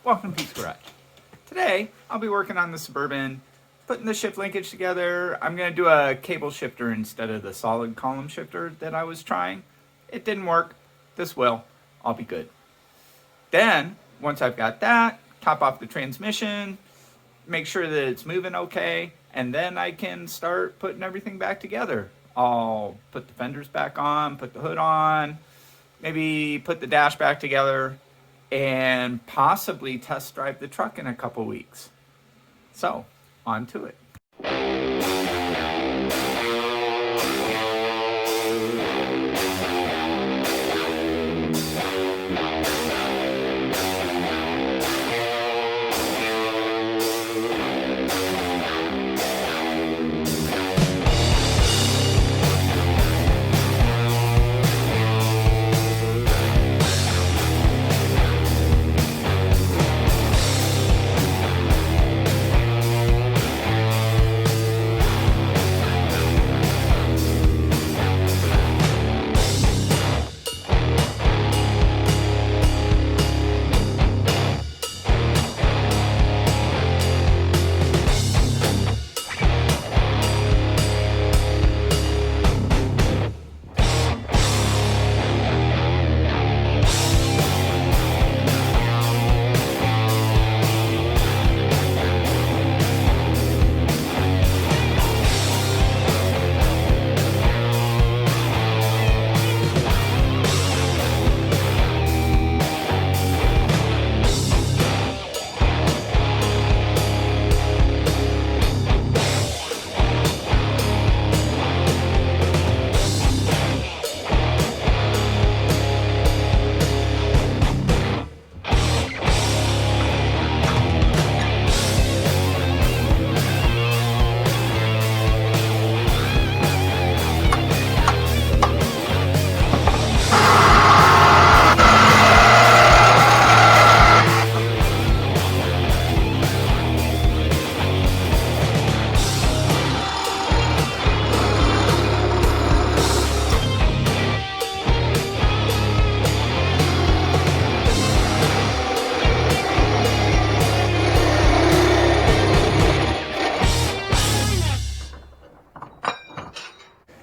Welcome to Pete's Garage. Today, I'll be working on the Suburban, putting the shift linkage together. I'm going to do a cable shifter instead of the solid column shifter that I was trying. It didn't work. This will. I'll be good. Then, once I've got that, top off the transmission, make sure that it's moving okay, and then I can start putting everything back together. I'll put the fenders back on, put the hood on, maybe put the dash back together, and possibly test drive the truck in a couple weeks. So, on to it.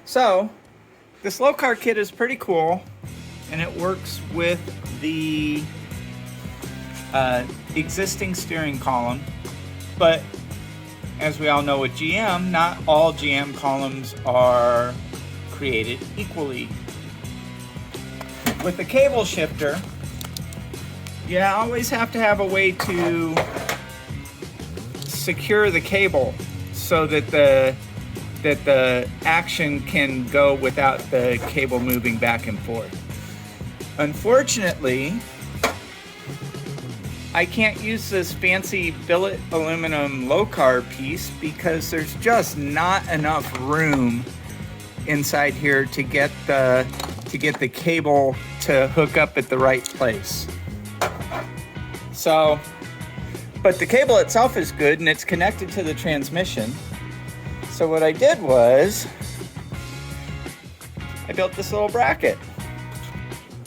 So, this low car kit is pretty cool, and it works with the existing steering column, but as we all know with GM, not all GM columns are created equally. With the cable shifter, you always have to have a way to secure the cable so that the action can go without the cable moving back and forth. Unfortunately, I can't use this fancy billet aluminum low car piece because there's just not enough room inside here to get the cable to hook up at the right place. So, but the cable itself is good and it's connected to the transmission. So what I did was, I built this little bracket.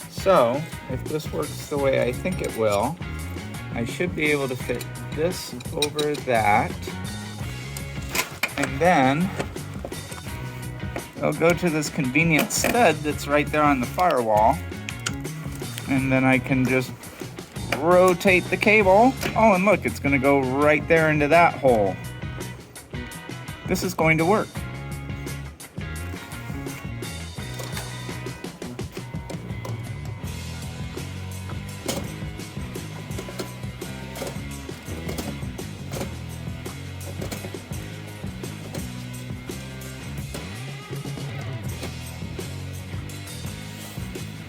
So, if this works the way I think it will, I should be able to fit this over that. And then, I'll go to this convenient stud that's right there on the firewall. And then I can just rotate the cable. Oh, and look, it's gonna go right there into that hole. This is going to work.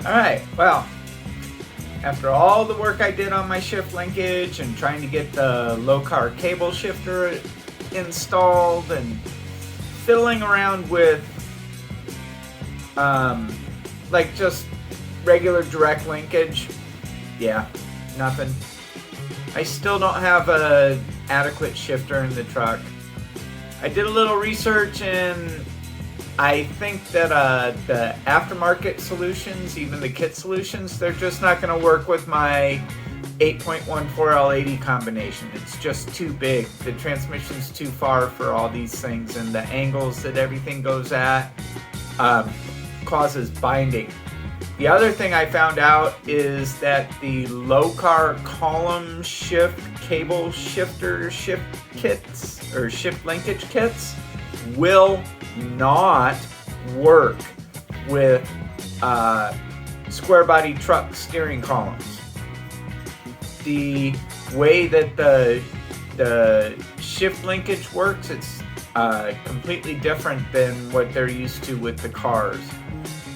All right, well, after all the work I did on my shift linkage and trying to get the low car cable shifter installed and fiddling around with like just regular direct linkage, yeah, nothing. I still don't have an adequate shifter in the truck. I did a little research and I think that the aftermarket solutions, even the kit solutions, they're just not going to work with my 8.14 L80 combination. It's just too big. The transmission's too far for all these things, and the angles that everything goes at causes binding. The other thing I found out is that the low-car column shift cable shifter shift kits or shift linkage kits will not work with square body truck steering columns. The way that the shift linkage works, it's completely different than what they're used to with the cars.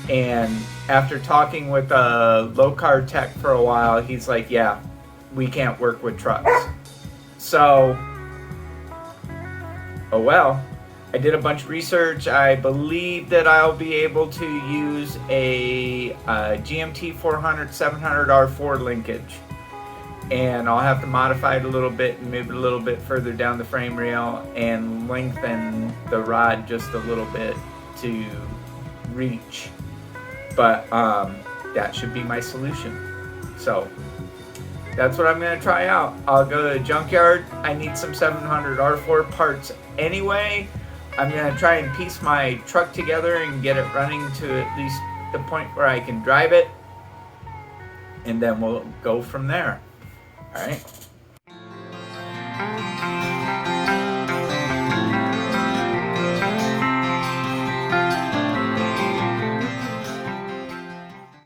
And after talking with a low-car tech for a while, he's like, yeah, we can't work with trucks. So, oh well. I did a bunch of research. I believe that I'll be able to use a GMT 400 700R4 linkage. And I'll have to modify it a little bit and move it a little bit further down the frame rail and lengthen the rod just a little bit to reach. But that should be my solution. So that's what I'm going to try out. I'll go to the junkyard. I need some 700R4 parts anyway. I'm going to try and piece my truck together and get it running to at least the point where I can drive it. And then we'll go from there. All right.